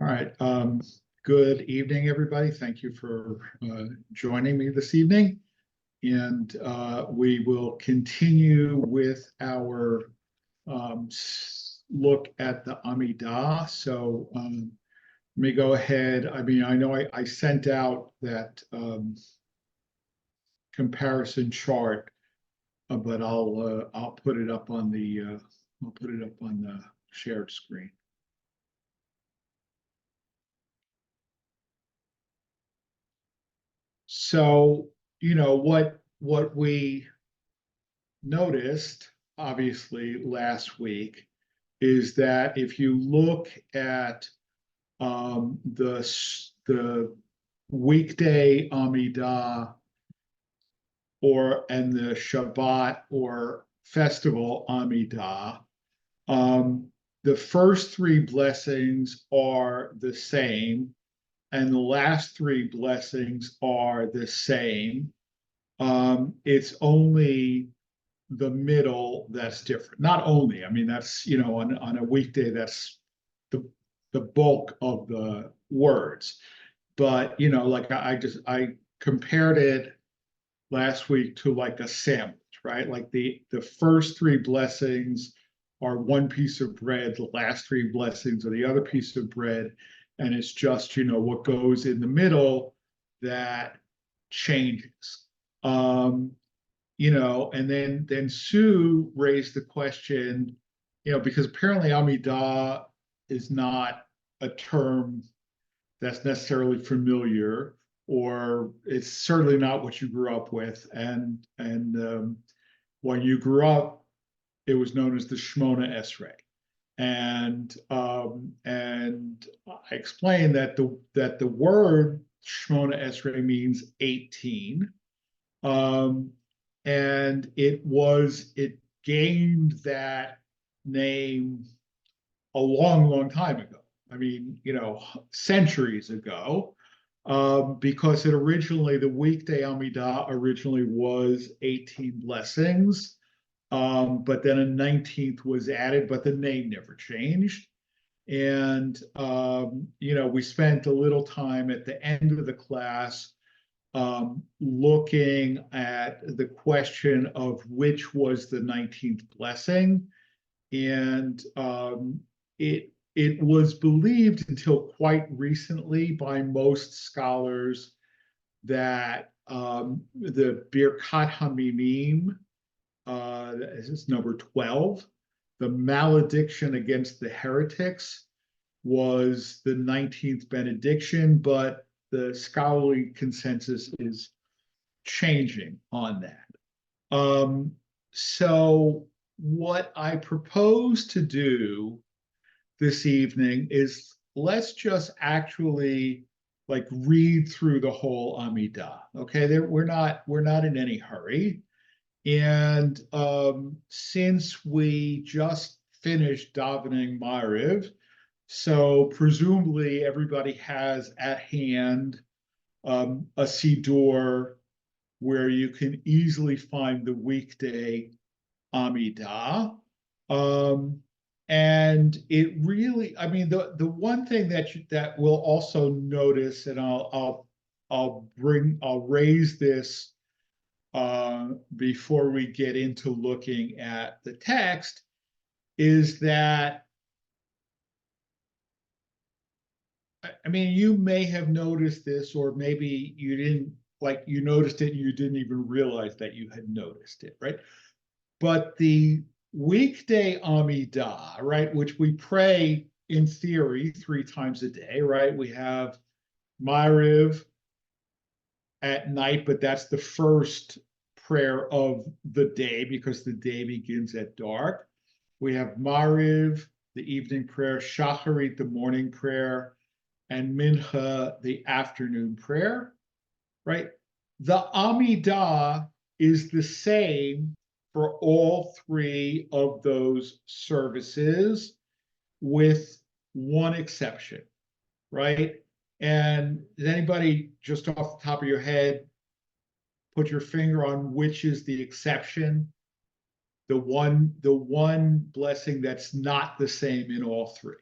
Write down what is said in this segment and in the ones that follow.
All right. Good evening, everybody. Thank you for joining me this evening. And we will continue with our look at the Amidah. So let me go ahead. I mean, I know I sent out that comparison chart, but I'll put it up on the I'll put it up on the shared screen. So, what we noticed, obviously, last week is that if you look at the weekday Amidah and the Shabbat or festival Amidah, the first three blessings are the same, and the last three blessings are the same. It's only the middle that's different. Not only, I mean, that's, on a weekday, that's the bulk of the words. But, like I compared it last week to like a sandwich, right? Like the first three blessings are one piece of bread, the last three blessings are the other piece of bread. And it's just, what goes in the middle that changes. And then Sue raised the question, because apparently Amidah is not a term that's necessarily familiar, or it's certainly not what you grew up with. And when you grew up, it was known as the Shmona Esrei. And I explained that the word Shmona Esrei means 18. And it gained that name a long, long time ago. I mean, centuries ago, because the weekday Amidah originally was 18 blessings, but then a 19th was added, but the name never changed. And, we spent a little time at the end of the class looking at the question of which was the 19th blessing. And it was believed until quite recently by most scholars that the Birkat Hamimim, this is number 12, the malediction against the heretics, was the 19th benediction, but the scholarly consensus is changing on that. So what I propose to do this evening is let's just actually like read through the whole Amidah. Okay, we're not in any hurry, and since we just finished davening Ma'ariv, so presumably everybody has at hand a Siddur where you can easily find the weekday Amidah. And it really, I mean, the one thing that we'll also notice, and I'll raise this before we get into looking at the text, is that, I mean, you may have noticed this, or maybe you didn't, like you noticed it and you didn't even realize that you had noticed it, right? But the weekday Amidah, right, which we pray in theory 3 times a day, right? We have Ma'ariv at night, but that's the first prayer of the day because the day begins at dark. We have Ma'ariv, the evening prayer, Shacharit, the morning prayer, and Mincha, the afternoon prayer, right? The Amidah is the same for all three of those services, with one exception, right? And does anybody just off the top of your head put your finger on which is the exception? The one blessing that's not the same in all three.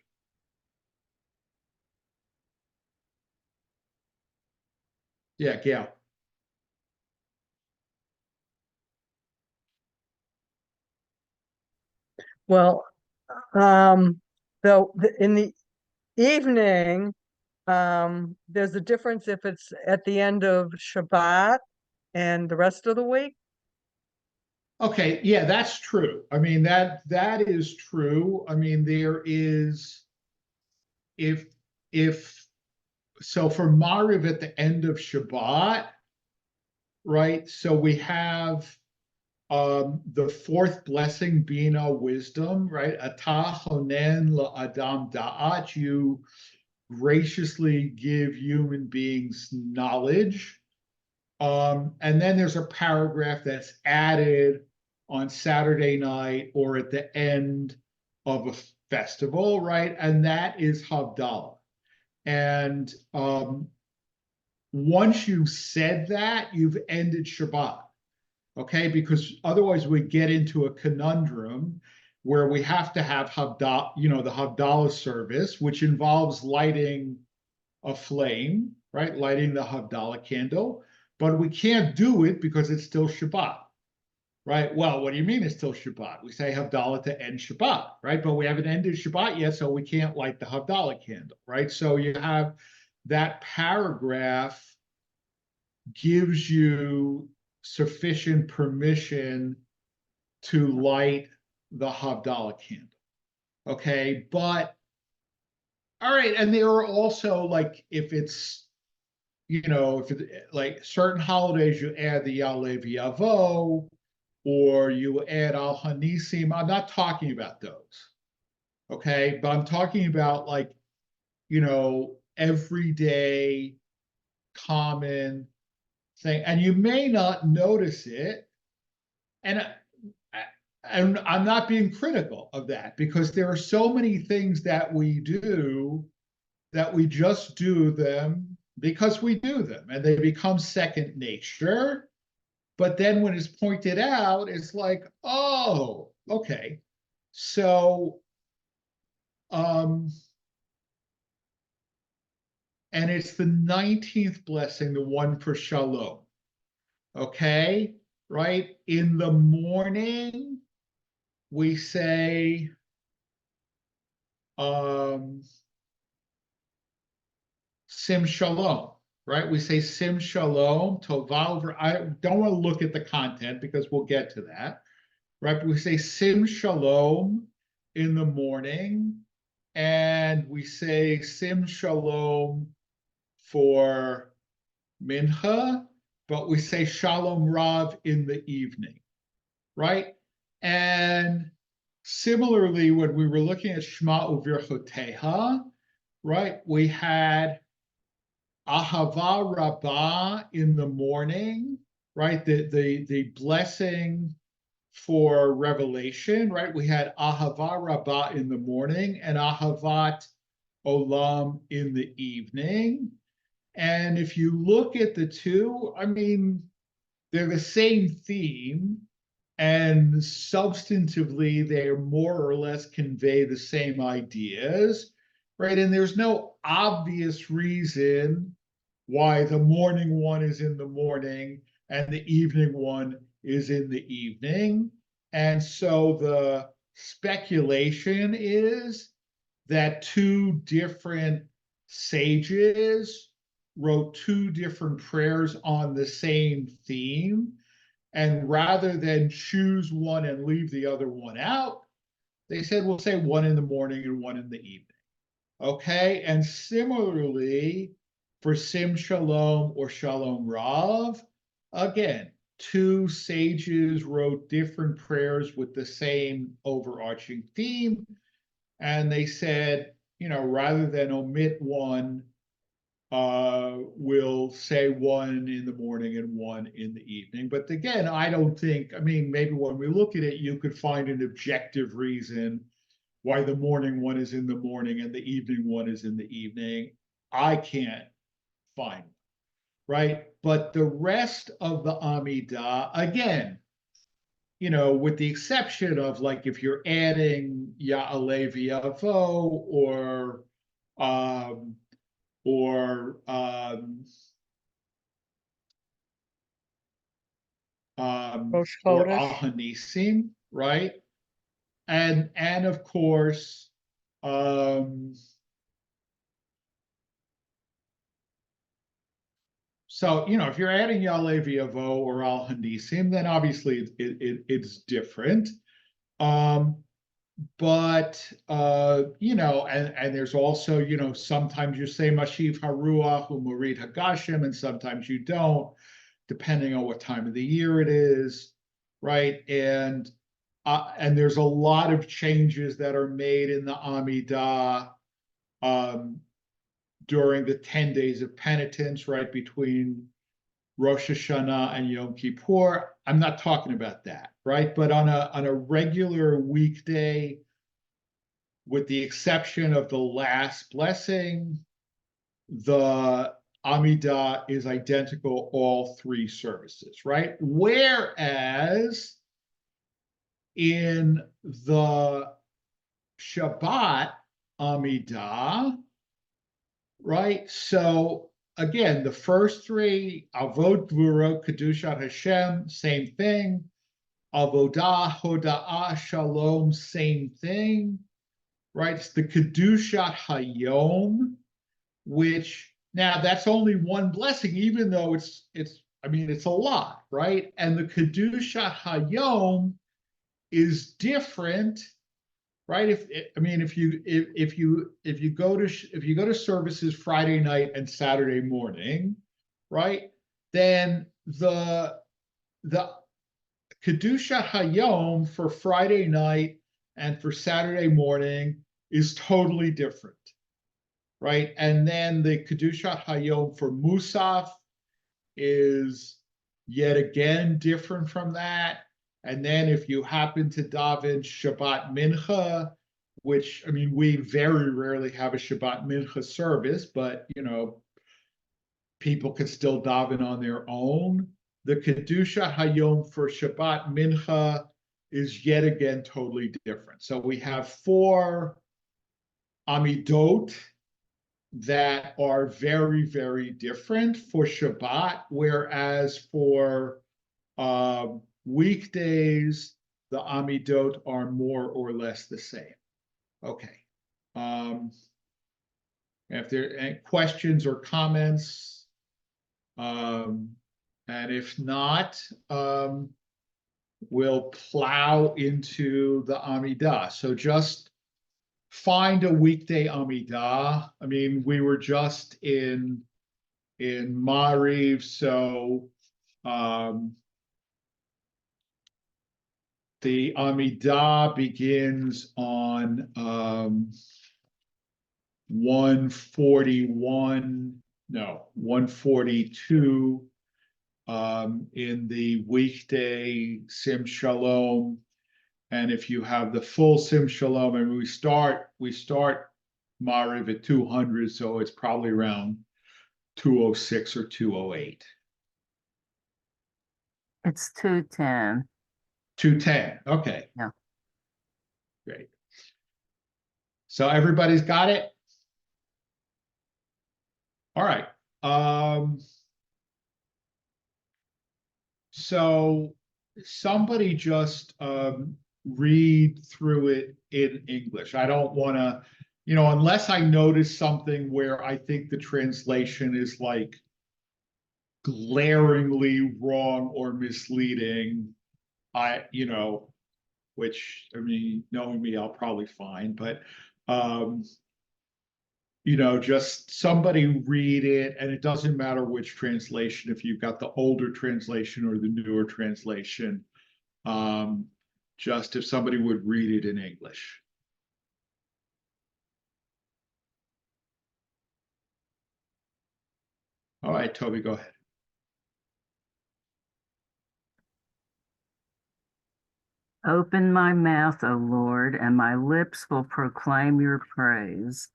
Yeah, Gail. Well, in the evening, there's a difference if it's at the end of Shabbat and the rest of the week. Okay, yeah, that's true. I mean, that is true. I mean, there is, if if so for Mariv at the end of Shabbat, right? So we have the fourth blessing, Bina, wisdom, right? Atah honen la'adam da'at, you graciously give human beings knowledge. And then there's a paragraph that's added on Saturday night or at the end of a festival, right? And that is Havdalah. And once you've said that, you've ended Shabbat, okay? Because otherwise we get into a conundrum where we have to have Havdalah, the Havdalah service, which involves lighting a flame, right? Lighting the Havdalah candle, but we can't do it because it's still Shabbat, right? Well, what do you mean it's still Shabbat? We say Havdalah to end Shabbat, right? But we haven't ended Shabbat yet, so we can't light the Havdalah candle, right? So you have that paragraph gives you sufficient permission to light the Havdalah candle, okay? But all right, and there are also like if it's if it, like certain holidays, you add the Yalev Yavo, or you add Al Hanisim. I'm not talking about those, okay? But I'm talking about like, everyday common thing. And you may not notice it. And and I'm not being critical of that because there are so many things that we do that we just do them because we do them and they become second nature. But then when it's pointed out, it's like, oh, okay. So, um, and it's the 19th blessing, the one for Shalom. Okay, right? In the morning, we say, um, Sim Shalom, right? We say Sim Shalom, Tovah. I don't want to look at the content because we'll get to that, right? But we say Sim Shalom in the morning, and we say Sim Shalom for Mincha, but we say Shalom Rav in the evening, right? And similarly, when we were looking at Shema Uvirchoteha, right, we had Ahava Rabbah in the morning, right? The blessing for revelation, right? We had Ahava Rabbah in the morning and Ahavat Olam in the evening. And if you look at the two, I mean, they're the same theme, and substantively, they more or less convey the same ideas, right? And there's no obvious reason why the morning one is in the morning and the evening one is in the evening. And so the speculation is that two different sages wrote two different prayers on the same theme. And rather than choose one and leave the other one out, they said, we'll say one in the morning and one in the evening. Okay. And similarly, for Sim Shalom or Shalom Rav, again, two sages wrote different prayers with the same overarching theme. And they said, rather than omit one, will say one in the morning and one in the evening. But again, I don't think, I mean, maybe when we look at it, you could find an objective reason why the morning one is in the morning and the evening one is in the evening. I can't find, right? But the rest of the Amidah, again, with the exception of like if you're adding Ya'aleh V'Yavo um, or Rosh or Al Chodesh. Hanisim, right? And of course, so if you're adding Ya'aleh V'yavo or Al Hanisim, then obviously it's different. Um, but and there's also, sometimes you say Mashiv Haruach or Murid Hagashim, and sometimes you don't, depending on what time of the year it is, right? And there's a lot of changes that are made in the Amidah during the 10 days of penitence, right, between Rosh Hashanah and Yom Kippur. I'm not talking about that, right? But on a regular weekday, with the exception of the last blessing, the Amidah is identical all three services, right? Whereas in the Shabbat Amidah, right? So again, the first three, Avod Gvura, Kedushat Hashem, same thing. Avodah, Hoda'ah, Shalom, same thing, right? It's the Kedushat Hayom, which now that's only one blessing, even though it's a lot, right? And the Kedushat Hayom is different, right? If you go to services Friday night and Saturday morning, right? Then the Kedushat Hayom for Friday night and for Saturday morning is totally different, right? And then the Kedushat Hayom for Musaf is yet again different from that. And then if you happen to daven Shabbat Mincha, which, we very rarely have a Shabbat Mincha service, but, people can still daven on their own. The Kedusha Hayom for Shabbat Mincha is yet again totally different. So we have 4 Amidot that are very, very different for Shabbat, whereas for weekdays, the Amidot are more or less the same. Okay. If there are any questions or comments, and if not, we'll plow into the Amidah. So just find a weekday Amidah. We were just in Mariv, so the Amidah begins on 142 in the weekday Sim Shalom. And if you have the full Sim Shalom, we start Mariv at 200, so it's probably around 206 or 208. It's 210. 210. Okay. Yeah. Great. So everybody's got it? All right. So somebody just read through it in English. I don't want to, unless I notice something where I think the translation is like glaringly wrong or misleading, which, knowing me, I'll probably find, but just somebody read it, and it doesn't matter which translation, if you've got the older translation or the newer translation, just if somebody would read it in English. All right, Toby, go ahead. Open my mouth, O Lord, and my lips will proclaim your praise.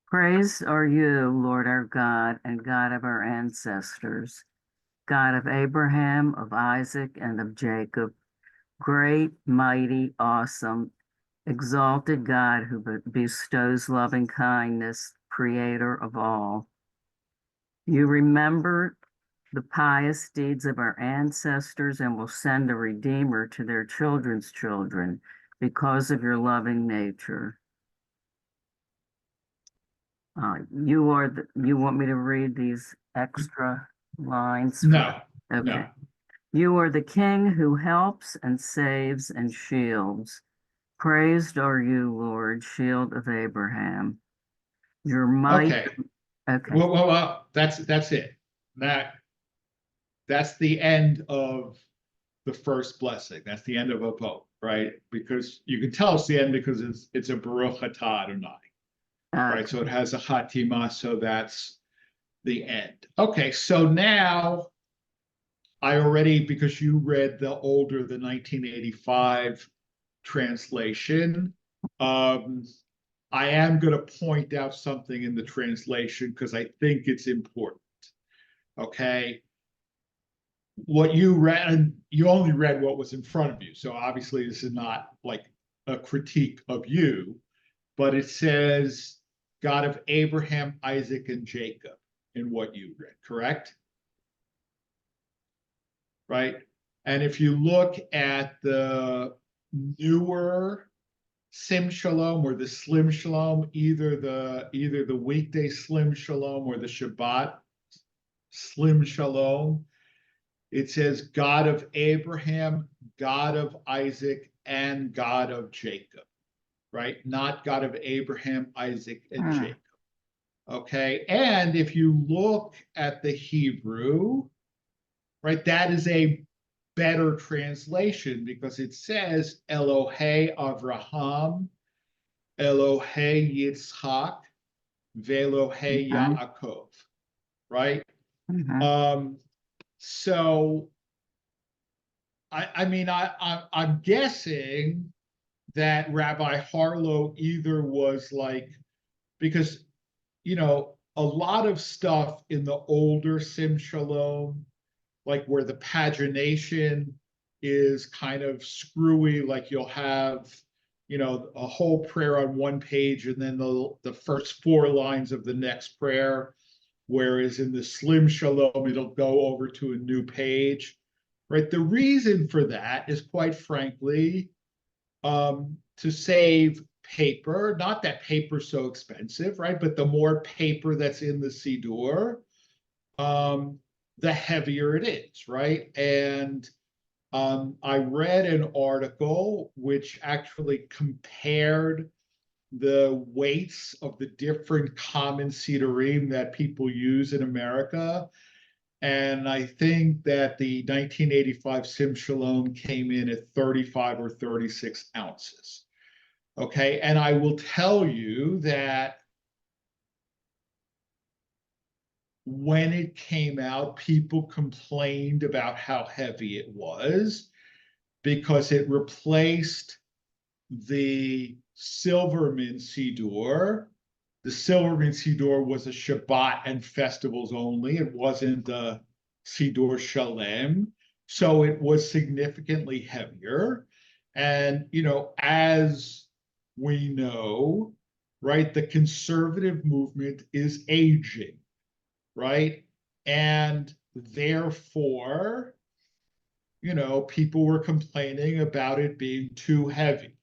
Praise are you, Lord our God, and God of our ancestors, God of Abraham, of Isaac, and of Jacob, great, mighty, awesome, exalted God who bestows loving kindness, creator of all. You remember the pious deeds of our ancestors and will send a Redeemer to their children's children because of your loving nature. You want me to read these extra lines? No, Okay. no. You are the King who helps and saves and shields. Praised are you, Lord, shield of Abraham. Your might. Okay. Okay. Well, that's it. That's the end of the first blessing. That's the end of a vote, right? Because you can tell it's the end because it's a Baruch Atah Adonai, right? So it has a Hatima, so that's the end. Okay, so now I already, because you read the 1985 translation, I am going to point out something in the translation because I think it's important. Okay. What you read, and you only read what was in front of you. So obviously, this is not like a critique of you, but it says God of Abraham, Isaac, and Jacob in what you read, correct? Right. And if you look at the newer Sim Shalom or the Slim Shalom, either the weekday Slim Shalom or the Shabbat Slim Shalom, it says God of Abraham, God of Isaac, and God of Jacob, right? Not God of Abraham, Isaac, and Jacob. Okay. And if you look at the Hebrew, right, that is a better translation because it says Elohei Avraham, Elohei Yitzchak, Velohei Yaakov, right? So I'm guessing that Rabbi Harlow either was like, because a lot of stuff in the older Sim Shalom, like where the pagination is kind of screwy, like you'll have a whole prayer on one page and then the first 4 lines of the next prayer, whereas in the Slim Shalom it'll go over to a new page, right? The reason for that is, quite frankly, to save paper. Not that paper's so expensive, right? But the more paper that's in the Siddur, the heavier it is, right? And I read an article which actually compared the weights of the different common Siddurim that people use in America. And I think that the 1985 Sim Shalom came in at 35 or 36 ounces. Okay. And I will tell you that when it came out, people complained about how heavy it was because it replaced the Silverman Siddur. The Silverman Siddur was a Shabbat and festivals only. It wasn't a Siddur Shalem. So it was significantly heavier. And, as we know, right, the conservative movement is aging, right? And therefore, people were complaining about it being too heavy,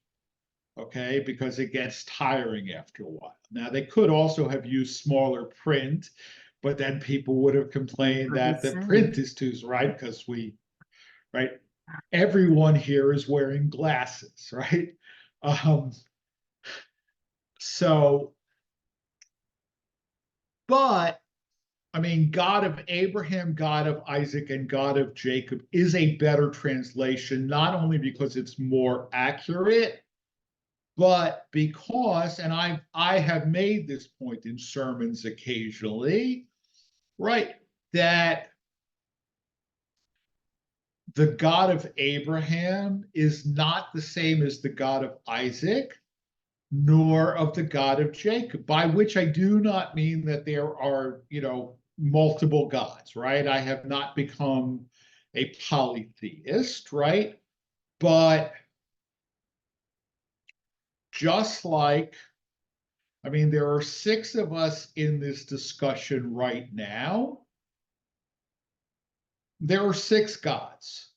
okay, because it gets tiring after a while. Now, they could also have used smaller print, but then people would have complained that the print is too, right? Because right, everyone here is wearing glasses, right? So, but God of Abraham, God of Isaac, and God of Jacob is a better translation, not only because it's more accurate, but because, and I have made this point in sermons occasionally, right, that the God of Abraham is not the same as the God of Isaac, nor of the God of Jacob, by which I do not mean that there are, multiple gods, right? I have not become a polytheist, right? But just like, there are 6 of us in this discussion right now, there are 6 gods,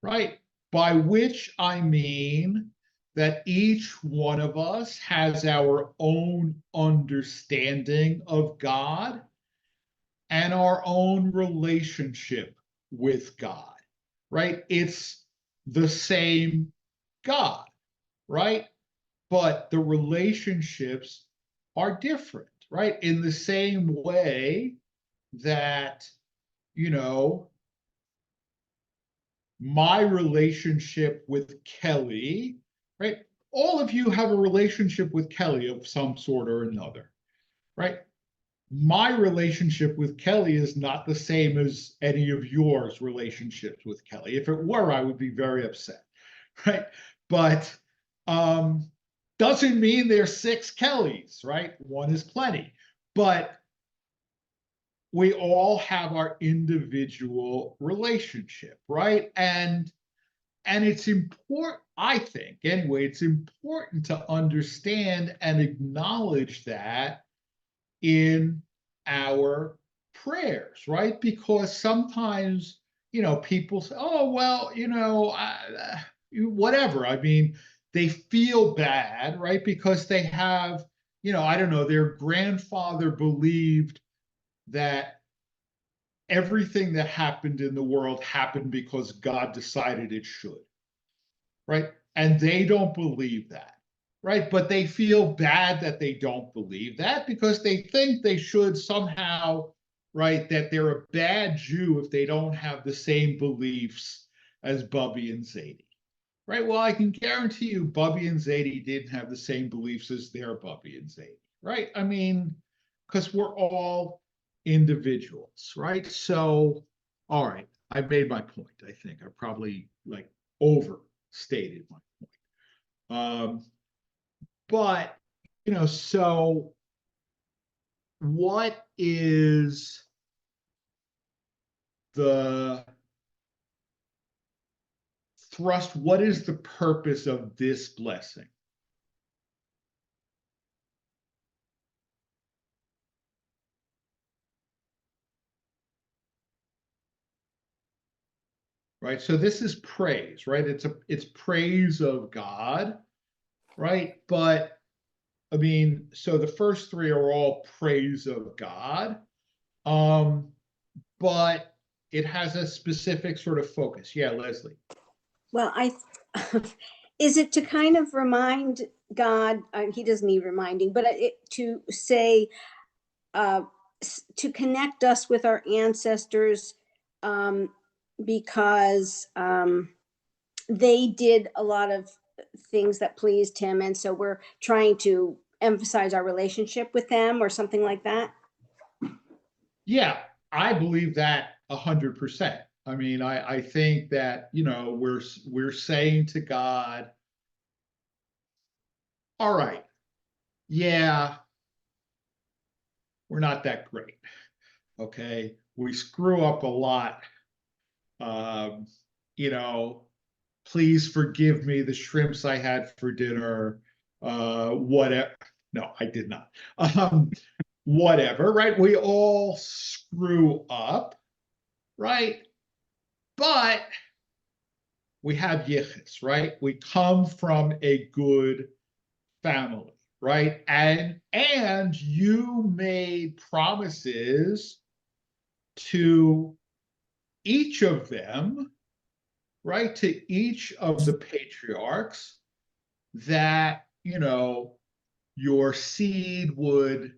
right? By which I mean that each one of us has our own understanding of God and our own relationship with God, right? It's the same God, right? But the relationships are different, right? In the same way that, you know, my relationship with Kelly, right? All of you have a relationship with Kelly of some sort or another, right? My relationship with Kelly is not the same as any of yours relationships with Kelly. If it were, I would be very upset, right? But doesn't mean there's 6 Kellys, right? One is plenty. But we all have our individual relationship, right? And it's important, I think, anyway, it's important to understand and acknowledge that in our prayers, right? Because sometimes, people say, oh, well, whatever. I mean, they feel bad, right? Because they have, I don't know, their grandfather believed that everything that happened in the world happened because God decided it should, right? And they don't believe that, right? But they feel bad that they don't believe that because they think they should somehow, right? That they're a bad Jew if they don't have the same beliefs as Bubby and Zadie, right? Well, I can guarantee you Bubby and Zadie didn't have the same beliefs as their Bubby and Zadie, right? I mean, because we're all individuals, right? So, all right, I made my point. I think I probably like overstated my point. But so what is the thrust? What is the purpose of this blessing? Right? So this is praise, right? It's praise of God, right? But I mean, so the first 3 are all praise of God, but it has a specific sort of focus. Yeah, Leslie. Well, is it to kind of remind God, he doesn't need reminding, but to say, to connect us with our ancestors, because they did a lot of things that pleased him. And so we're trying to emphasize our relationship with them or something like that. Yeah, I believe that 100%. I mean, I think that, we're saying to God, all right, yeah, we're not that great. Okay. We screw up a lot. Um, please forgive me the shrimps I had for dinner. Whatever. No, I did not. Whatever, right? We all screw up, right? But we have yichus, right? We come from a good family, right? And you made promises to each of them, right? To each of the patriarchs that, your seed would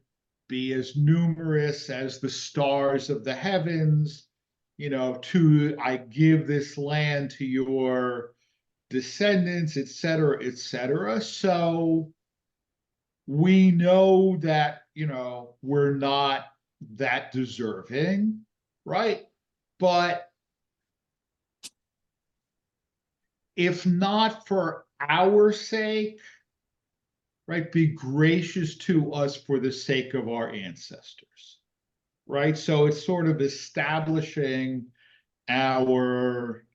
be as numerous as the stars of the heavens, I give this land to your descendants, et cetera, et cetera. So we know that, we're not that deserving, right? But if not for our sake, right, be gracious to us for the sake of our ancestors, right? So it's sort of establishing our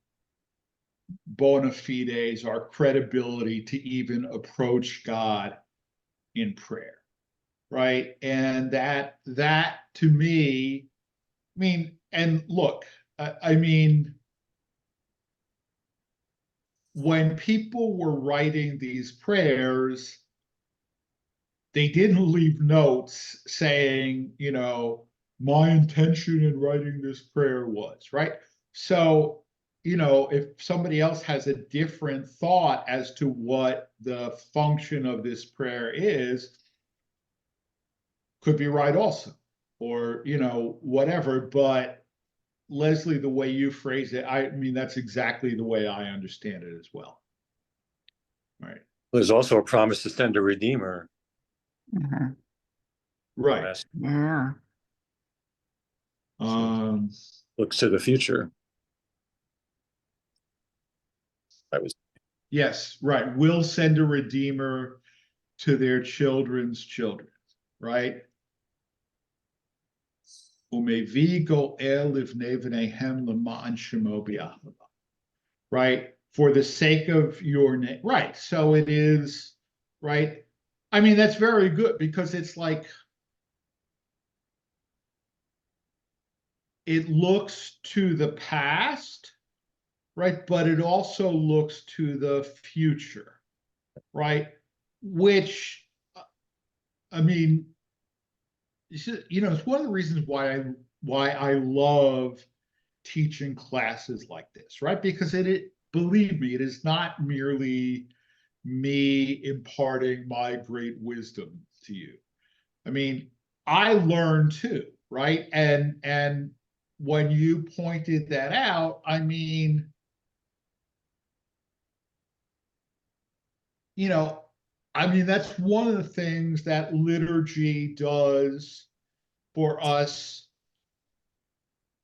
bona fides, our credibility to even approach God in prayer, right? And that to me, I mean, and look, I mean, when people were writing these prayers, they didn't leave notes saying, my intention in writing this prayer was, right? So, if somebody else has a different thought as to what the function of this prayer is, could be right also, or, whatever. But Leslie, the way you phrase it, I mean, that's exactly the way I understand it as well. Right. There's also a promise to send a redeemer. Mhm. Right. Yeah. Looks to the future. Yes, right. We'll send a redeemer to their children's children, right? Umevi go'el livnei v'neihem l'ma'an shemo b'yahava. Right? For the sake of your name. Right. So it is, right? I mean, that's very good, because it's like, it looks to the past, right? But it also looks to the future, right? Which, I mean, it's one of the reasons why I love teaching classes like this, right? Because believe me, it is not merely me imparting my great wisdom to you. I mean, I learn too, right? And when you pointed that out, I mean, that's one of the things that liturgy does for us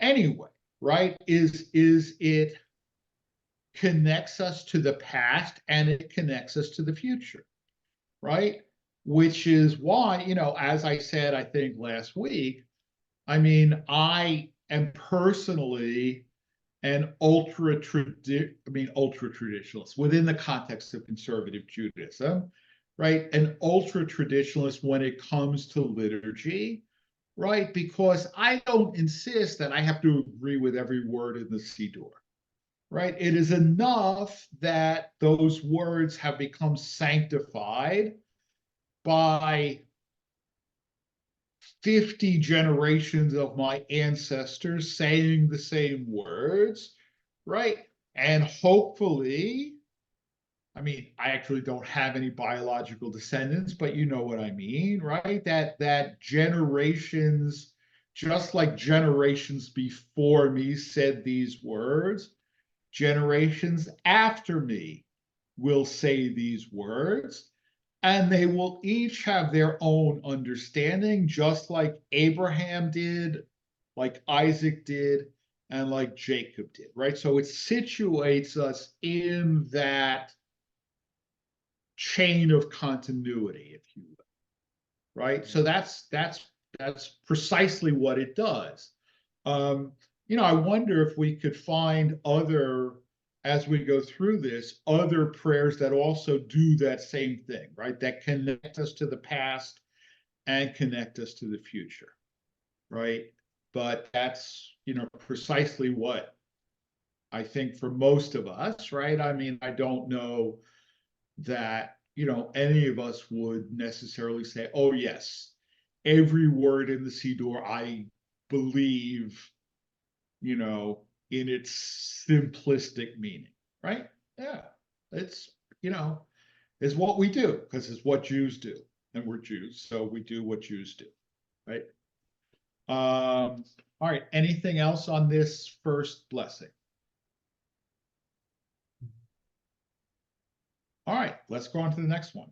anyway, right? Is it connects us to the past and it connects us to the future, right? Which is why, as I said, I think last week, I mean, I am personally an ultra traditionalist within the context of conservative Judaism, right? An ultra traditionalist when it comes to liturgy, right? Because I don't insist that I have to agree with every word in the Siddur, right? It is enough that those words have become sanctified by 50 generations of my ancestors saying the same words, right? And hopefully, I mean, I actually don't have any biological descendants, but you know what I mean, right? That generations, just like generations before me said these words, generations after me will say these words, and they will each have their own understanding, just like Abraham did, like Isaac did, and like Jacob did, right? So it situates us in that chain of continuity, if you will, right? So that's precisely what it does. I wonder if we could find as we go through this, other prayers that also do that same thing, right? That connect us to the past and connect us to the future, right? But that's, precisely what I think for most of us, right? I mean, I don't know that, any of us would necessarily say, oh, yes, every word in the Siddur, I believe, in its simplistic meaning, right? Yeah, it's, it's what we do, because it's what Jews do, and we're Jews, so we do what Jews do, right? All right, anything else on this first blessing? All right, let's go on to the next one.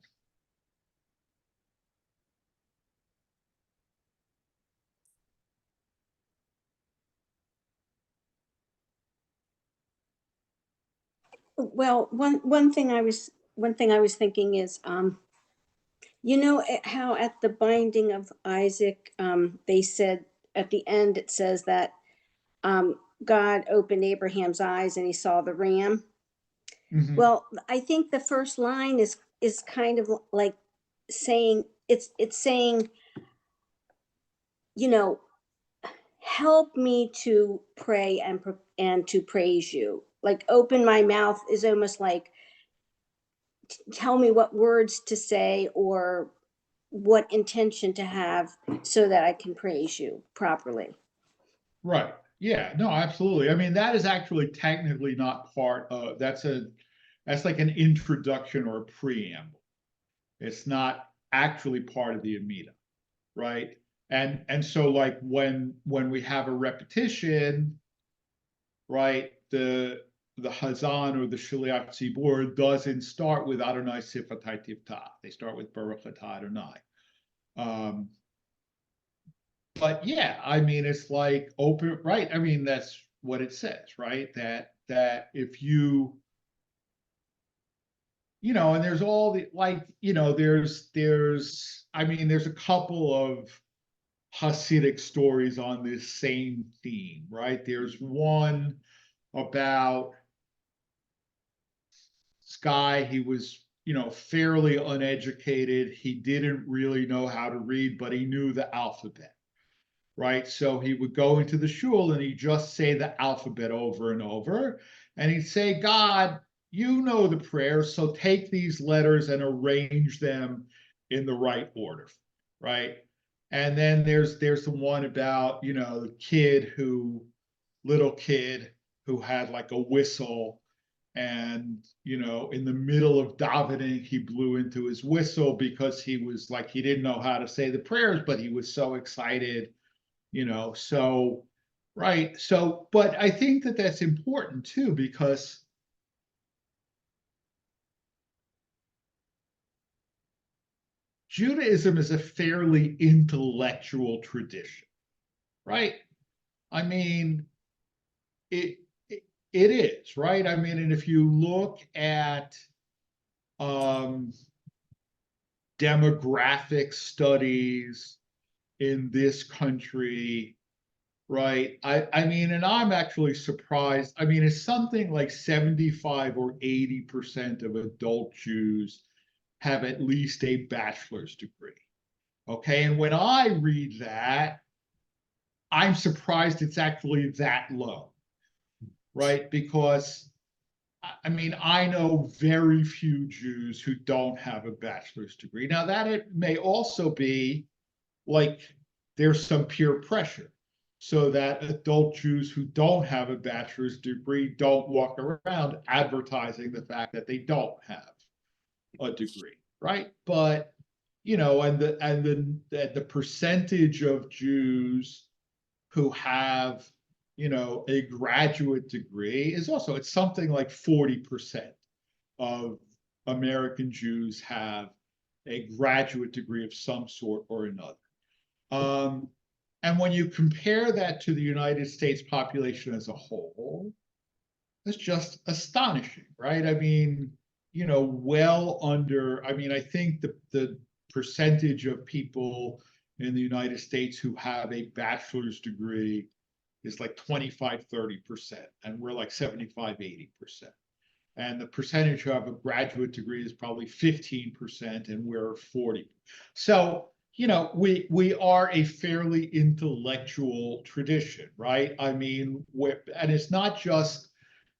Well, one thing I was thinking is, how at the binding of Isaac, they said at the end, it says that God opened Abraham's eyes and he saw the ram. Mhm. Well, I think the first line is kind of like saying, it's saying, help me to pray and to praise you. Like open my mouth is almost like tell me what words to say or what intention to have so that I can praise you properly. Right. Yeah, no, absolutely. I mean, that is actually technically not part of, that's like an introduction or a preamble. It's not actually part of the Amidah, right? And so like when we have a repetition, right, the Hazan or the Shaliach Tzibur doesn't start with Adonai Sifatai Tivtah. They start with Baruch Atah Adonai. But yeah, I mean, it's like open, right? I mean, that's what it says, right? That if you, and there's all the like, I mean, there's a couple of Hasidic stories on this same theme, right? There's one about this guy, he was, fairly uneducated. He didn't really know how to read, but he knew the alphabet. Right? So he would go into the shul and he'd just say the alphabet over and over. And he'd say, God, you know the prayers, so take these letters and arrange them in the right order. Right. And then there's the one about, the little kid who had like a whistle. And, in the middle of davening, he blew into his whistle because he was like, he didn't know how to say the prayers, but he was so excited. So, right. So, but I think that that's important too, because Judaism is a fairly intellectual tradition, right? I mean, it is, right? I mean, and if you look at demographic studies in this country, right? I mean, and I'm actually surprised. I mean, it's something like 75 or 80% of adult Jews have at least a bachelor's degree. Okay. And when I read that, I'm surprised it's actually that low, right? Because I mean, I know very few Jews who don't have a bachelor's degree. Now, that it may also be like there's some peer pressure so that adult Jews who don't have a bachelor's degree don't walk around advertising the fact that they don't have a degree, right? But and the percentage of Jews who have a graduate degree is also, it's something like 40% of American Jews have a graduate degree of some sort or another. And when you compare that to the United States population as a whole, that's just astonishing, right? I mean, well under, I mean, I think the percentage of people in the United States who have a bachelor's degree is like 25-30%, and we're like 75-80%. And the percentage who have a graduate degree is probably 15%, and we're 40%. So, we are a fairly intellectual tradition, right? I mean, and it's not just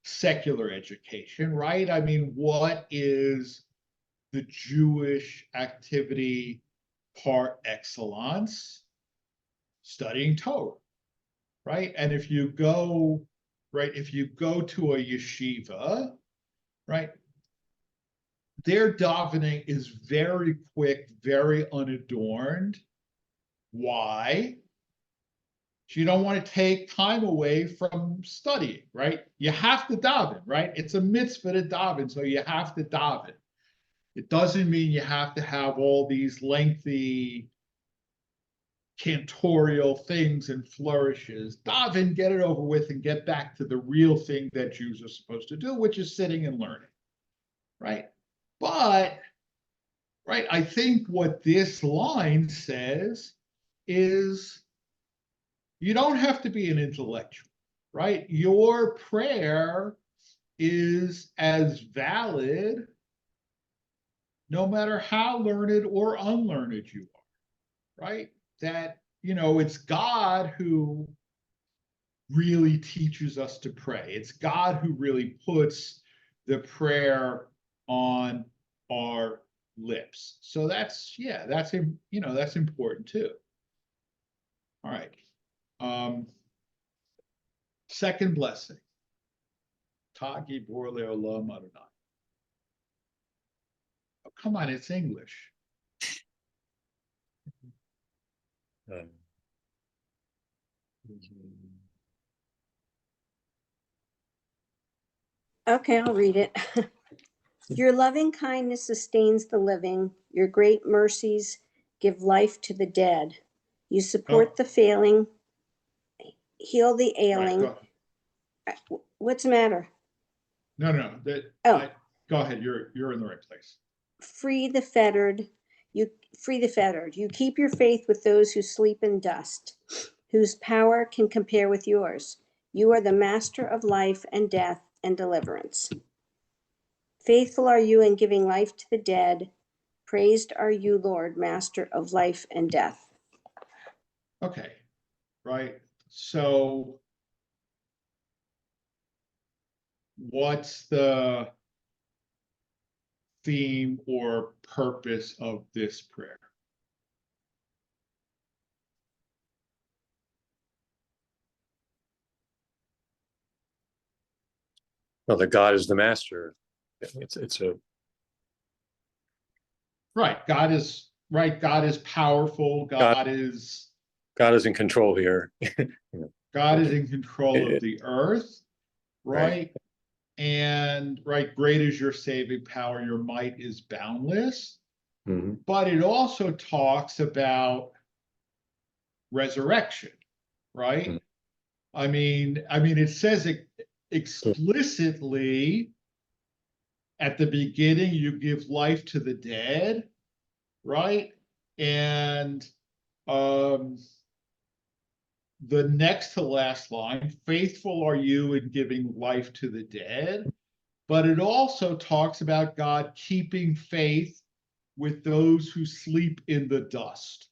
secular education, right? I mean, what is the Jewish activity par excellence? Studying Torah, right? And if you go to a yeshiva, right, their davening is very quick, very unadorned. Why? So you don't want to take time away from studying, right? You have to daven, right? It's a mitzvah to daven, so you have to daven. It doesn't mean you have to have all these lengthy cantorial things and flourishes. Daven, get it over with, and get back to the real thing that Jews are supposed to do, which is sitting and learning, right? But, right, I think what this line says is you don't have to be an intellectual, right? Your prayer is as valid no matter how learned or unlearned you are, right? That, it's God who really teaches us to pray. It's God who really puts the prayer on our lips. So that's, yeah, that's, that's important too. All right. Second blessing. Tagi Bor Leolam Adonai. Oh, come on, it's English. Um, Okay, I'll read it. Your loving kindness sustains the living. Your great mercies give life to the dead. You support the failing, heal the ailing. Right, What's the matter? no. Go ahead. You're in the right place. Free the fettered. You free the fettered. You keep your faith with those who sleep in dust, whose power can compare with yours. You are the master of life and death and deliverance. Faithful are you in giving life to the dead. Praised are you, Lord, master of life and death. Okay, right. So what's the theme or purpose of this prayer? Well, that God is the master. It's a Right. God is powerful. God is in control here. in control of the earth, Right. right? And great is your saving power, your might is boundless. Mhm. But it also talks about resurrection, right? Mhm. I mean, it says it explicitly at the beginning, you give life to the dead, right? And the next to last line, faithful are you in giving life to the dead. But it also talks about God keeping faith with those who sleep in the dust,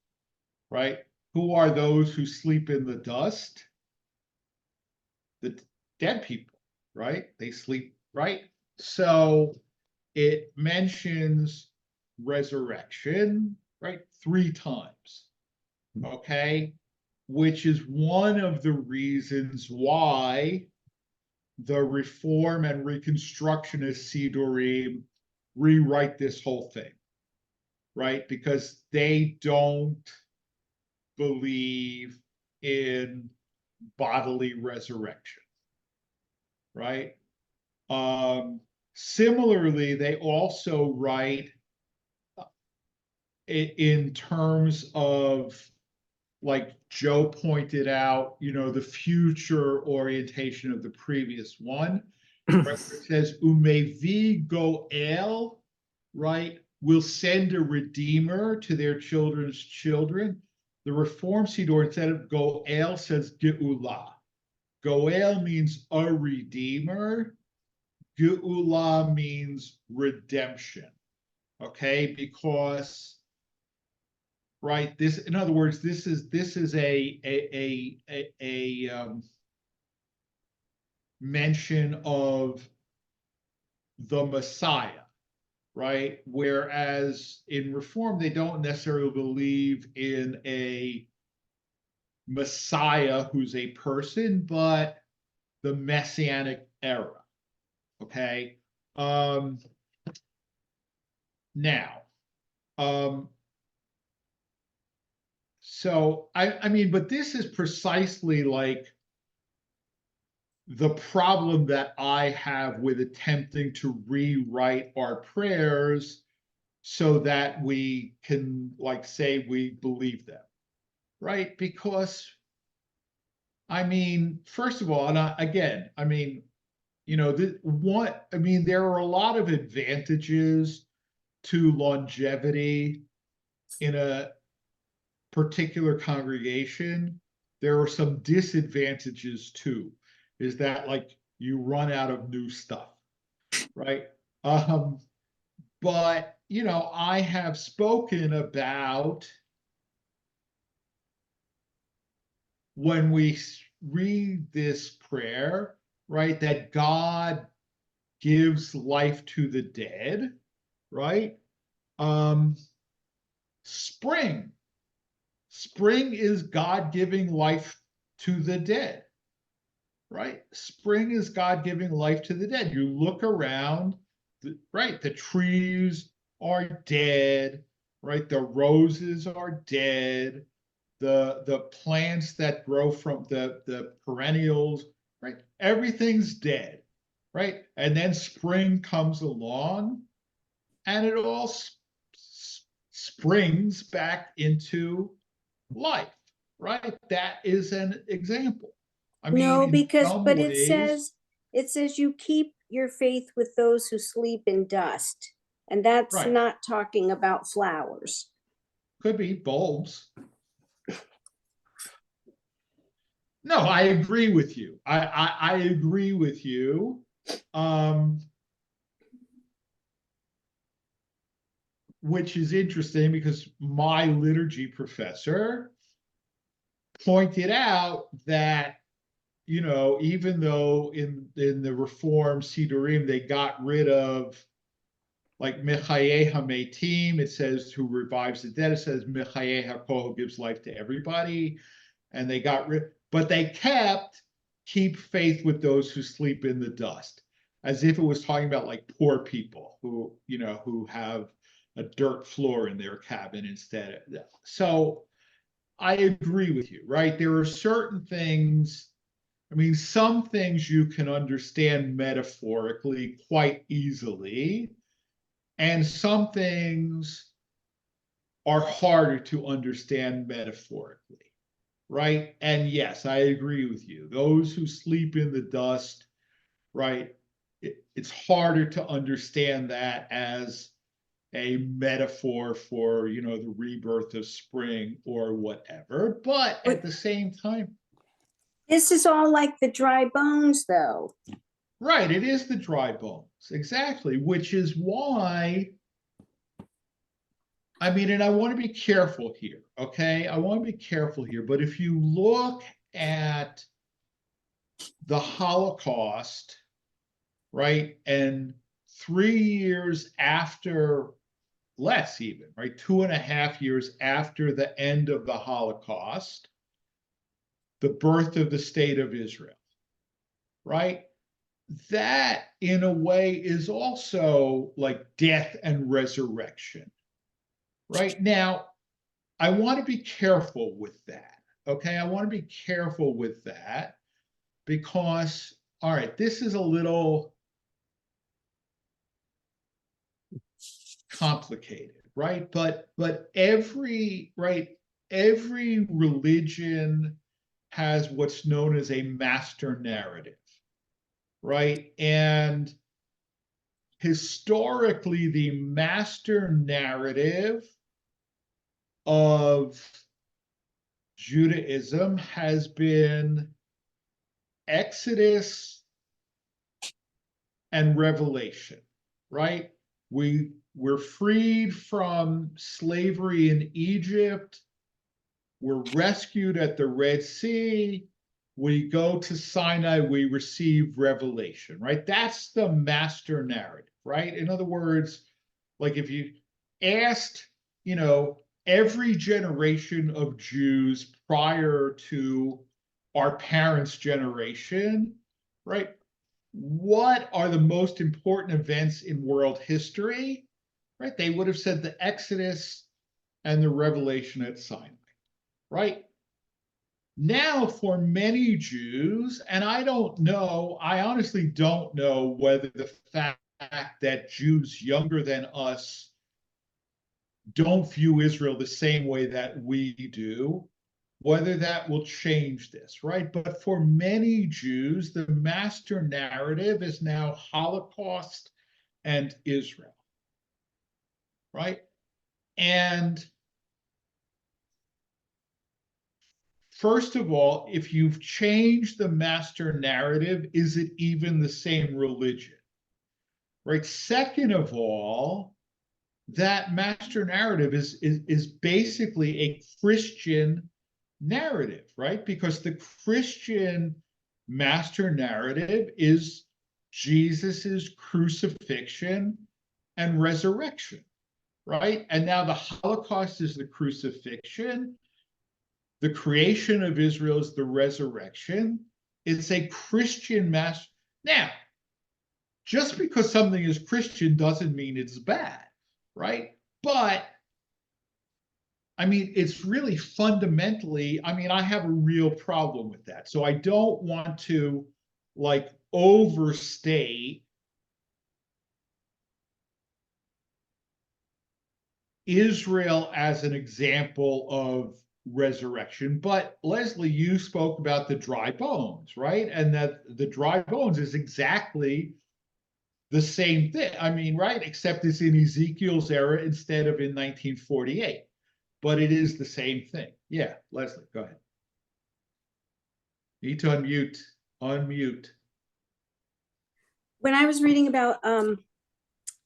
right? Who are those who sleep in the dust? The dead people, right? They sleep, right? So it mentions resurrection, right? 3 times, okay? Which is one of the reasons why the Reform and Reconstructionist Siddurim rewrite this whole thing, right? Because they don't believe in bodily resurrection, right? Similarly, they also write in terms of, like Joe pointed out, the future orientation of the previous one, right? It says, Umevi Goel, right? Will send a redeemer to their children's children. The Reform Siddur, instead of Goel, says Geulah. Goel means a redeemer. Geulah means redemption. Okay, because this, in other words, this is a mention of the Messiah, right? Whereas in Reform, they don't necessarily believe in a Messiah who's a person, but the Messianic era. Okay. Now, so I mean, but this is precisely like the problem that I have with attempting to rewrite our prayers so that we can say we believe them, right? Because I mean, first of all, and again, I mean, there are a lot of advantages to longevity in a particular congregation. There are some disadvantages too, is that you run out of new stuff, right? But I have spoken about when we read this prayer, right, that God gives life to the dead, right? Spring. Spring is God giving life to the dead, right? Spring is God giving life to the dead. You look around, right? The trees are dead, right? The roses are dead. The plants that grow from the perennials, right? Everything's dead, right? And then spring comes along and it all springs back into life, right? That is an example. I mean, No, in because, some but ways, it says you keep your faith with those who sleep in dust. And that's right, not talking about flowers. could be bulbs. No, I agree with you. I agree with you. Which is interesting because my liturgy professor pointed out that, you know, even though in the Reform Siddurim they got rid of like Mechayeh HaMeitim, it says who revives the dead. It says Mechayeh HaKol, who gives life to everybody, and they got rid, but they kept keep faith with those who sleep in the dust, as if it was talking about like poor people who, you know, who have a dirt floor in their cabin instead of that. So I agree with you, right? There are certain things, I mean, some things you can understand metaphorically quite easily, and some things are harder to understand metaphorically, right? And yes, I agree with you. Those who sleep in the dust, right? It's harder to understand that as a metaphor for, you know, the rebirth of spring or whatever. But at the same time, This is all like the dry bones, though. right, it is the dry bones, exactly, which is why, I mean, and I want to be careful here, okay? I want to be careful here, but if you look at the Holocaust, right, and 3 years after, less even, right, 2.5 years after the end of the Holocaust, the birth of the state of Israel, right? That, in a way, is also like death and resurrection, right? Now, I want to be careful with that, okay? I want to be careful with that because, all right, this is a little complicated, right? But every religion has what's known as a master narrative, right? And historically, the master narrative of Judaism has been Exodus and Revelation, right? We're freed from slavery in Egypt. We're rescued at the Red Sea. We go to Sinai, we receive revelation, right? That's the master narrative, right? In other words, like if you asked, you know, every generation of Jews prior to our parents' generation, right? What are the most important events in world history, right? They would have said the Exodus and the revelation at Sinai, right? Now, for many Jews, and I don't know, I honestly don't know whether the fact that Jews younger than us don't view Israel the same way that we do, whether that will change this, right? But for many Jews, the master narrative is now Holocaust and Israel, right? And first of all, if you've changed the master narrative, is it even the same religion? Right? Second of all, that master narrative is basically a Christian narrative, right? Because the Christian master narrative is Jesus's crucifixion and resurrection, right? And now the Holocaust is the crucifixion. The creation of Israel is the resurrection. It's a Christian master. Now, just because something is Christian doesn't mean it's bad, right? But I mean, it's really fundamentally, I mean, I have a real problem with that. So I don't want to like overstate Israel as an example of resurrection. But Leslie, you spoke about the dry bones, right? And that the dry bones is exactly the same thing. I mean, right? Except it's in Ezekiel's era instead of in 1948. But it is the same thing. Yeah, Leslie, go ahead. Need to unmute. Unmute. When I was reading about,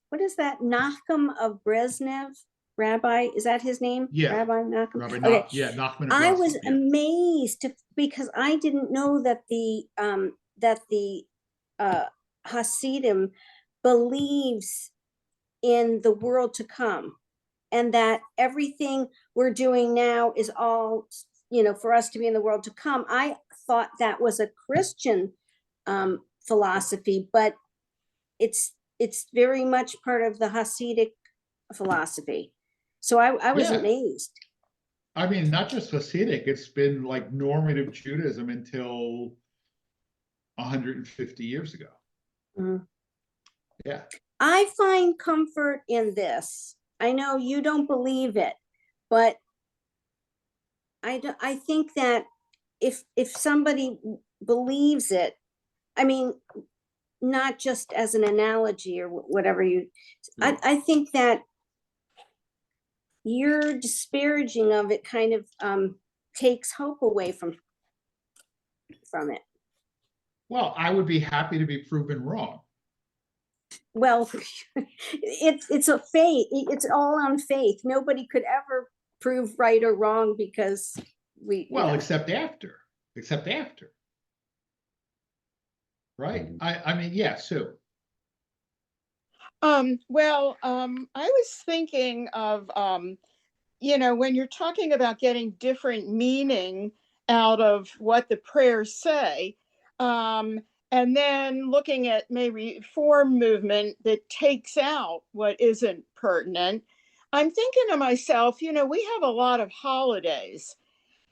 what is that? Nachum of Brezhnev, Rabbi, is that his name? Yeah. Rabbi Nachum. Rabbi Okay. yeah, Nachman of I was Breslov, yeah. amazed because I didn't know that the Hasidim believes in the world to come, and that everything we're doing now is all, for us to be in the world to come. I thought that was a Christian philosophy, but it's very much part of the Hasidic philosophy. So I was Yeah. amazed. I mean, not just Hasidic, it's been like normative Judaism until 150 years ago. Mhm. Yeah. I find comfort in this. I know you don't believe it, but I think that if somebody believes it, I mean, not just as an analogy or whatever I think that your disparaging of it kind of takes hope away from it. Well, I would be happy to be proven wrong. Well, it's a faith. It's all on faith. Nobody could ever prove right or wrong because Well, except after. Right? I mean, yeah, Sue. I was thinking of, when you're talking about getting different meaning out of what the prayers say, and then looking at maybe reform movement that takes out what isn't pertinent, I'm thinking to myself, we have a lot of holidays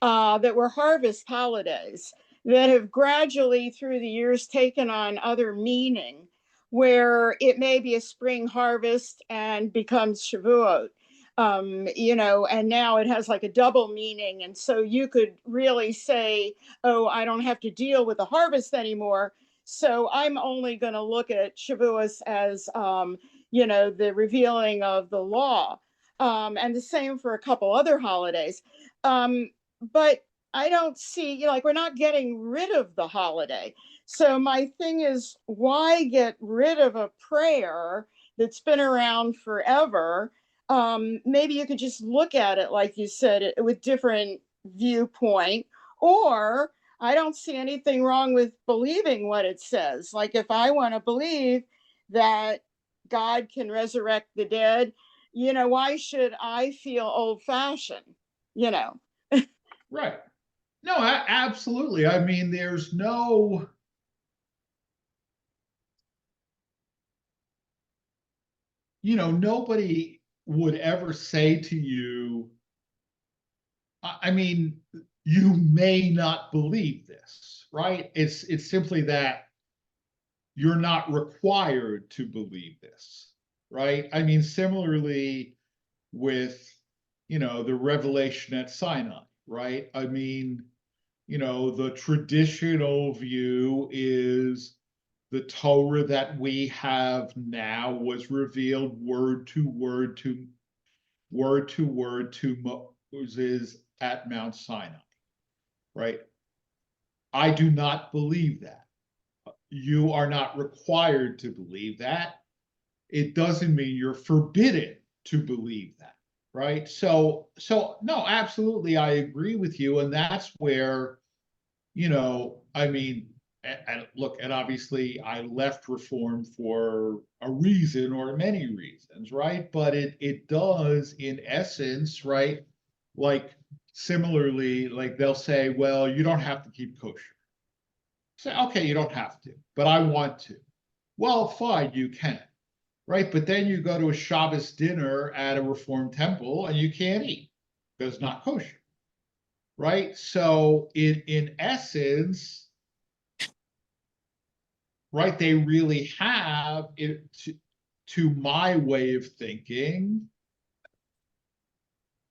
that were harvest holidays that have gradually through the years taken on other meaning, where it may be a spring harvest and becomes Shavuot, and now it has like a double meaning. And so you could really say, oh, I don't have to deal with the harvest anymore. So I'm only going to look at Shavuos as, the revealing of the law. And the same for a couple other holidays. But I don't see, we're not getting rid of the holiday. So my thing is, why get rid of a prayer that's been around forever? Maybe you could just look at it, like you said, with different viewpoint. Or I don't see anything wrong with believing what it says. Like if I want to believe that God can resurrect the dead, why should I feel old-fashioned? Right. No, absolutely. I mean, there's no, nobody would ever say to you, I mean, you may not believe this, right? It's simply that you're not required to believe this, right? I mean, similarly with, the revelation at Sinai, right? I mean, the traditional view is the Torah that we have now was revealed word to word to Moses at Mount Sinai, right? I do not believe that. You are not required to believe that. It doesn't mean you're forbidden to believe that, right? So no, absolutely, I agree with you, and that's where, I mean, and look, and obviously I left Reform for a reason or many reasons, right? But it does, in essence, right? Like similarly, like they'll say, well, you don't have to keep kosher. Say, okay, you don't have to, but I want to. Well, fine, you can, right? But then you go to a Shabbos dinner at a Reformed temple and you can't eat because it's not kosher, right? So in essence, right, they really have it to my way of thinking,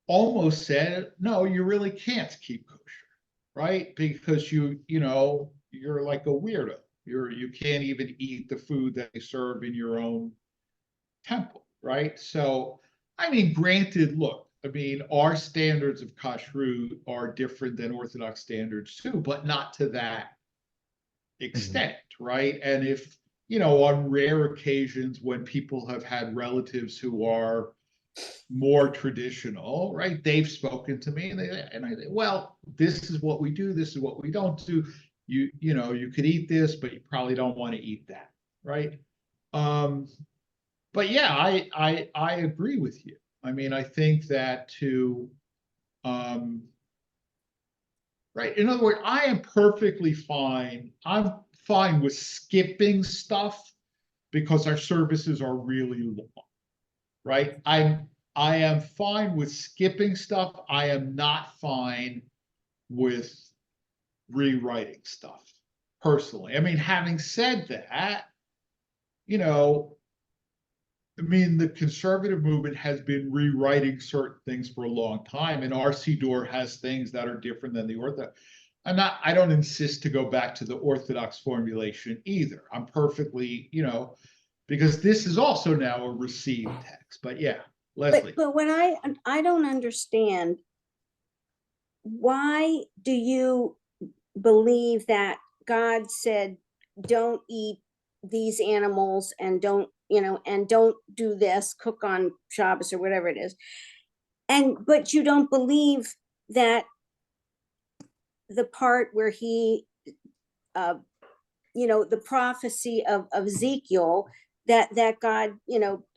almost said, no, you really can't keep kosher, right? Because you're like a weirdo. You can't even eat the food that they serve in your own temple, right? So, I mean, granted, look, I mean, our standards of kashrut are different than Orthodox standards too, but not to that extent, right? And if, on rare occasions when people have had relatives who are more traditional, right? They've spoken to me and I say, well, this is what we do, this is what we don't do. You could eat this, but you probably don't want to eat that, right? But yeah, I agree with you. I mean, I think that right. In other words, I am perfectly fine. I'm fine with skipping stuff because our services are really long, right? I am fine with skipping stuff. I am not fine with rewriting stuff personally. I mean, having said that, you know, I mean, the conservative movement has been rewriting certain things for a long time, and our Siddur has things that are different than the Orthodox. I don't insist to go back to the Orthodox formulation either. I'm perfectly, because this is also now a received text. But yeah, Leslie. But what I don't understand, why do you believe that God said, don't eat these animals and don't do this, cook on Shabbos or whatever it is, but you don't believe that the part where he the prophecy of Ezekiel, that God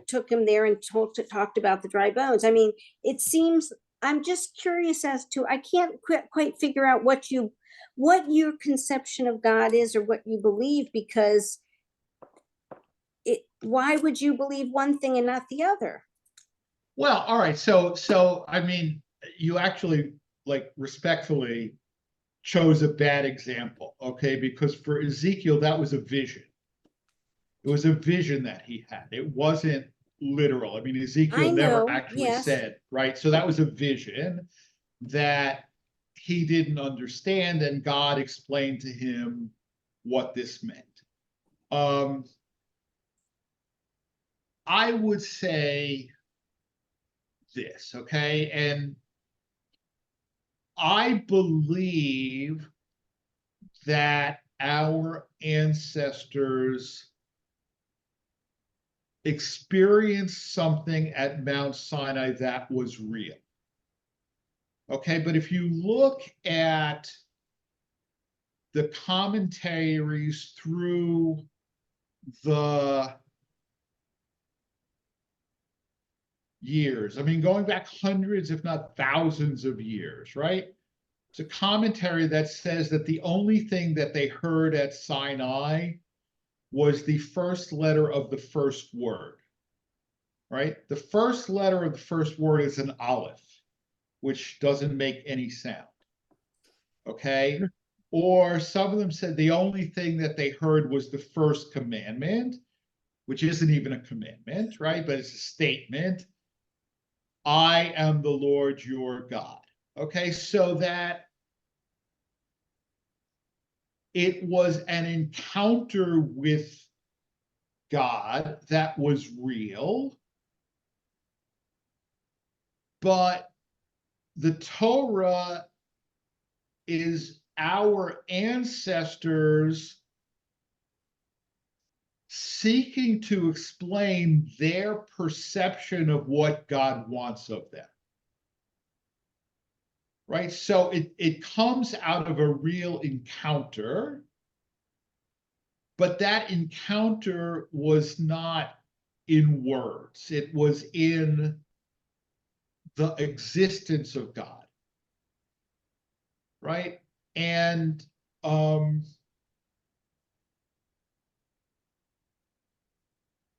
took him there and talked about the dry bones. I mean, it seems, I'm just curious as to, I can't quite figure out what your conception of God is or what you believe, because why would you believe one thing and not the other? Well, all right. So I mean, you actually, like, respectfully chose a bad example, okay? Because for Ezekiel, that was a vision. It was a vision that he had. It wasn't literal. I mean, Ezekiel never actually said, right? So that was a vision that he didn't understand, and God explained to him what this meant. I would say this, okay? And I believe that our ancestors experienced something at Mount Sinai that was real. Okay, but if you look at the commentaries through the years, I mean, going back hundreds, if not thousands of years, right? It's a commentary that says that the only thing that they heard at Sinai was the first letter of the first word, right? The first letter of the first word is an aleph, which doesn't make any sound, okay? Or some of them said the only thing that they heard was the first commandment, which isn't even a commandment, right? But it's a statement. I am the Lord your God. Okay, so that it was an encounter with God that was real, but the Torah is our ancestors seeking to explain their perception of what God wants of them. right? So it comes out of a real encounter, but that encounter was not in words. It was in the existence of God, right? And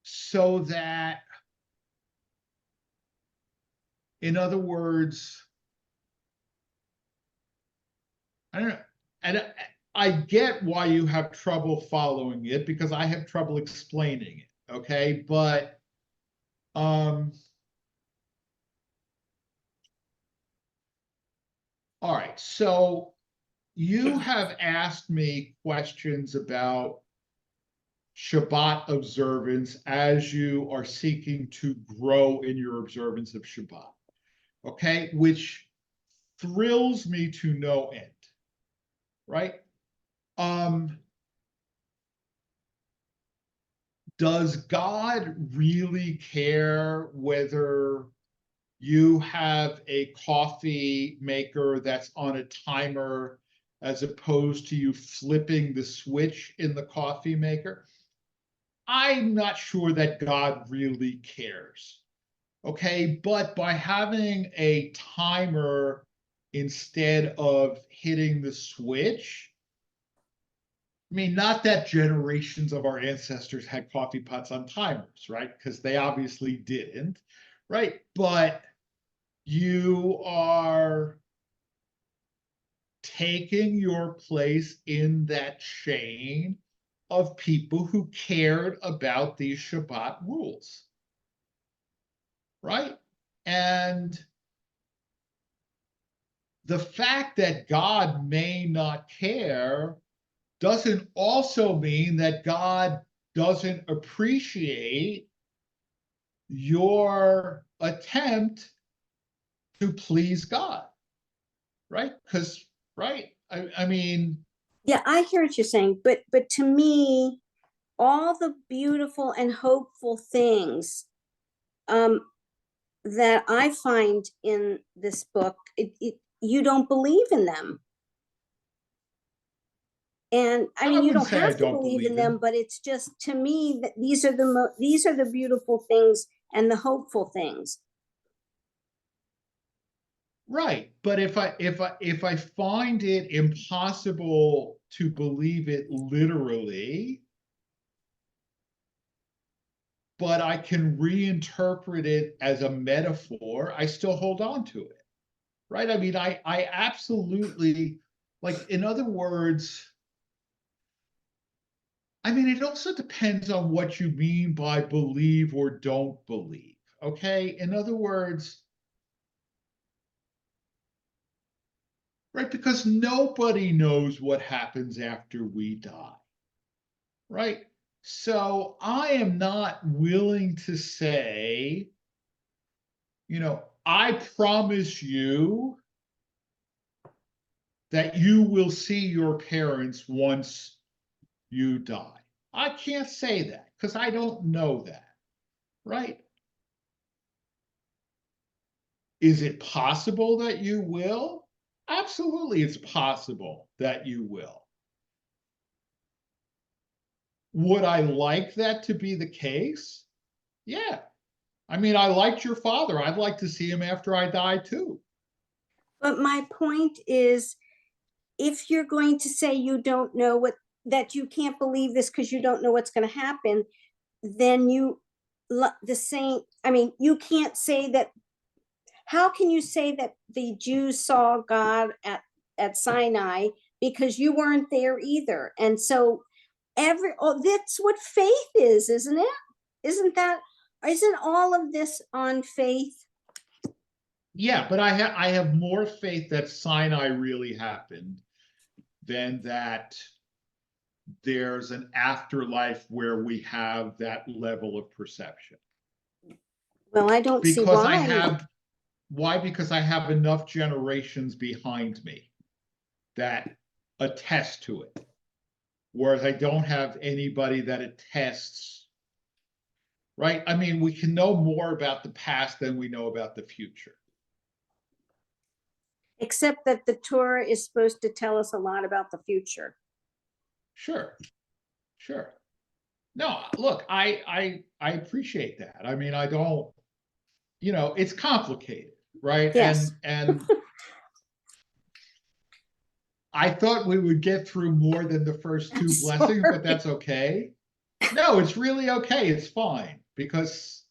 so that, in other words, I don't know, and I get why you have trouble following it, because I have trouble explaining it, okay? But all right, so you have asked me questions about Shabbat observance as you are seeking to grow in your observance of Shabbat, okay? Which thrills me to no end, right? Does God really care whether you have a coffee maker that's on a timer as opposed to you flipping the switch in the coffee maker? I'm not sure that God really cares. Okay, but by having a timer instead of hitting the switch, I mean, not that generations of our ancestors had coffee pots on timers, right? Because they obviously didn't, right? But you are taking your place in that chain of people who cared about these Shabbat rules, right? And the fact that God may not care doesn't also mean that God doesn't appreciate your attempt to please God, right? Because, right? I mean, Yeah, I hear what you're saying, but to me, all the beautiful and hopeful things that I find in this book, you don't believe in them. And I mean, you wouldn't don't say I have to don't believe in believe them, but it's just, to me, that these are the beautiful things and the hopeful things. Right, but if I find it impossible to believe it literally, but I can reinterpret it as a metaphor, I still hold on to it, right? I mean, I absolutely, like, in other words, I mean, it also depends on what you mean by believe or don't believe, okay? In other words, right, because nobody knows what happens after we die, right? So I am not willing to say, I promise you that you will see your parents once you die. I can't say that because I don't know that, right? Is it possible that you will? Absolutely, it's possible that you will. Would I like that to be the case? Yeah. I mean, I liked your father. I'd like to see him after I die too. But my point is, if you're going to say you don't know that you can't believe this because you don't know what's going to happen, then I mean, you can't say that. How can you say that the Jews saw God at Sinai, because you weren't there either? And so that's what faith is, isn't it? Isn't all of this on faith? Yeah, but I have more faith that Sinai really happened than that there's an afterlife where we have that level of perception. Well, I don't see Because why. why? Because I have enough generations behind me that attest to it. Whereas I don't have anybody that attests, right? I mean, we can know more about the past than we know about the future. Except that the Torah is supposed to tell us a lot about the future. Sure, sure. No, look, I appreciate that. I mean, I don't, it's complicated, right? Yes. And I thought we would get through more than the first two blessings, but that's okay. No, it's really okay. It's fine because,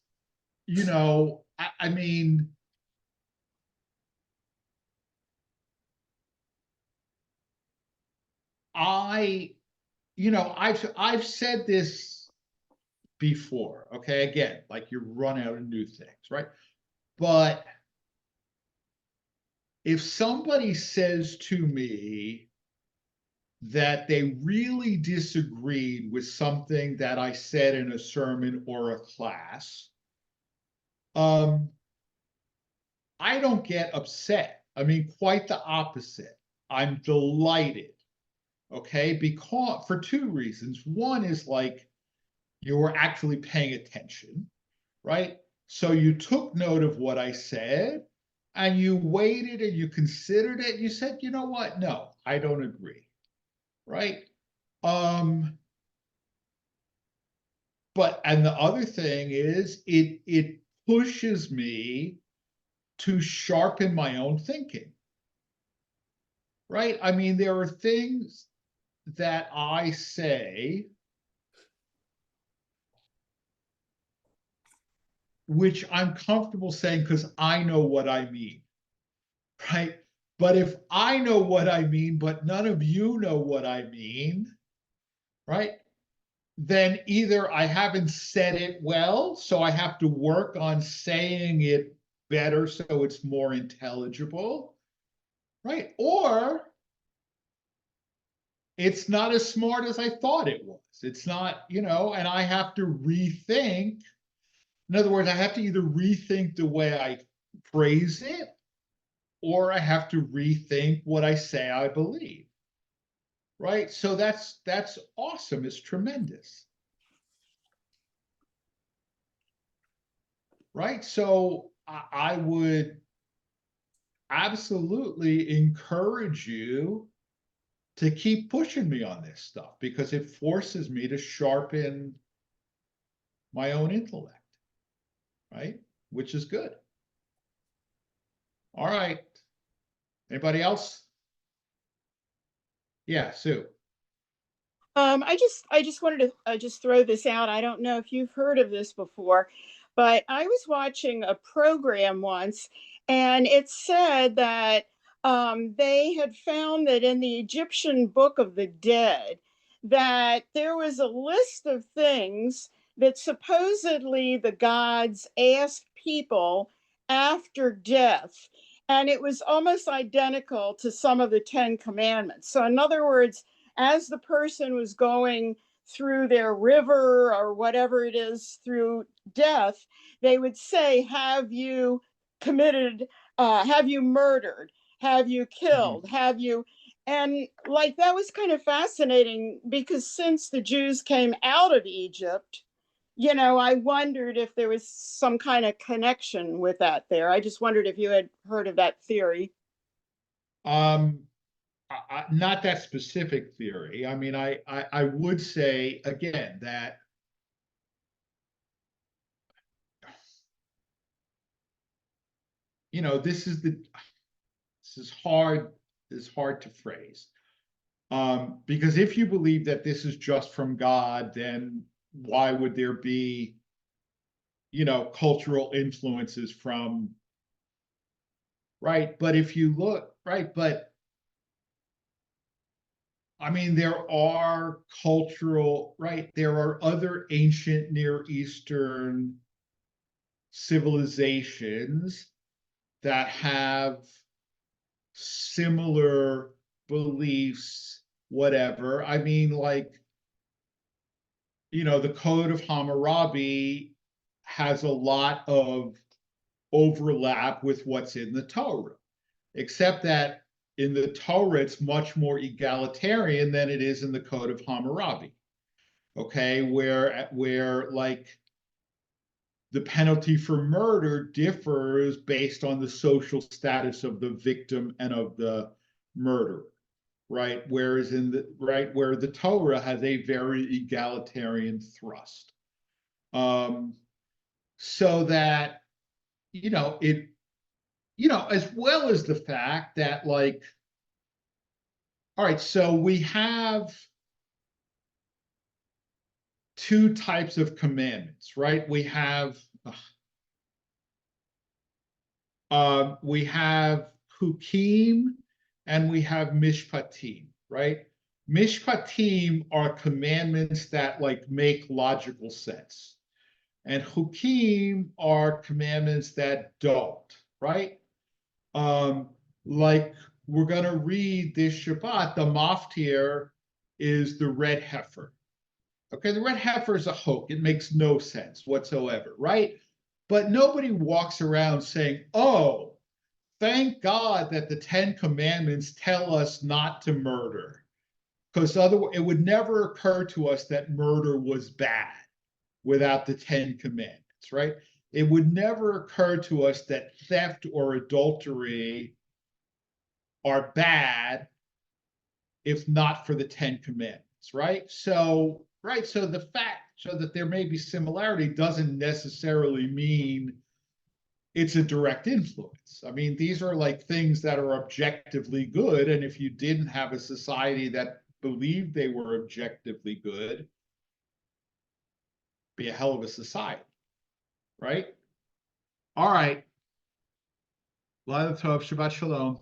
I mean, I've said this before, okay? Again, like you run out of new things, right? But if somebody says to me that they really disagreed with something that I said in a sermon or a class, I don't get upset. I mean, quite the opposite. I'm delighted, okay? Because for two reasons. One is like you were actually paying attention, right? So you took note of what I said and you waited and you considered it. You said, you know what? No, I don't agree, right? But and the other thing is it pushes me to sharpen my own thinking, right? I mean, there are things that I say which I'm comfortable saying because I know what I mean, right? But if I know what I mean, but none of you know what I mean, right? Then either I haven't said it well, so I have to work on saying it better so it's more intelligible, right? Or it's not as smart as I thought it was. It's not, and I have to rethink. In other words, I have to either rethink the way I phrase it, or I have to rethink what I say I believe. Right? So that's awesome. It's tremendous. Right? So I would absolutely encourage you to keep pushing me on this stuff because it forces me to sharpen my own intellect, right? Which is good. All right. Anybody else? Yeah, Sue. I just wanted to just throw this out. I don't know if you've heard of this before, but I was watching a program once, and it said that they had found that in the Egyptian Book of the Dead, that there was a list of things that supposedly the gods asked people after death, and it was almost identical to some of the Ten Commandments. So, in other words, as the person was going through their river or whatever it is through death, they would say, have you committed, have you murdered? Have you killed? Have you? And like that was kind of fascinating because since the Jews came out of Egypt, I wondered if there was some kind of connection with that there. I just wondered if you had heard of that theory. Not that specific theory. I mean, I would say again that this is hard to phrase. Because if you believe that this is just from God, then why would there be, cultural influences from, right? But if you look, right, but I mean, there are cultural, right? There are other ancient Near Eastern civilizations that have similar beliefs, whatever. I mean, like, the Code of Hammurabi has a lot of overlap with what's in the Torah, except that in the Torah, it's much more egalitarian than it is in the Code of Hammurabi. Okay, where like the penalty for murder differs based on the social status of the victim and of the murderer, right? Whereas where the Torah has a very egalitarian thrust. So that, as well as the fact that, like, all right, so we have two types of commandments, right? We have hukim and we have mishpatim, right? Mishpatim are commandments that, like, make logical sense, and hukim are commandments that don't, right? Like, we're going to read this Shabbat, the maftir is the red heifer. Okay, the red heifer is a hoax. It makes no sense whatsoever, right? But nobody walks around saying, oh, thank God that the 10 Commandments tell us not to murder. Because otherwise, it would never occur to us that murder was bad without the 10 Commandments, right? It would never occur to us that theft or adultery are bad if not for the 10 Commandments, right? So the fact that there may be similarity doesn't necessarily mean it's a direct influence. I mean, these are like things that are objectively good, and if you didn't have a society that believed they were objectively good, it'd be a hell of a society, right? All right. Laila Tov, Shabbat Shalom.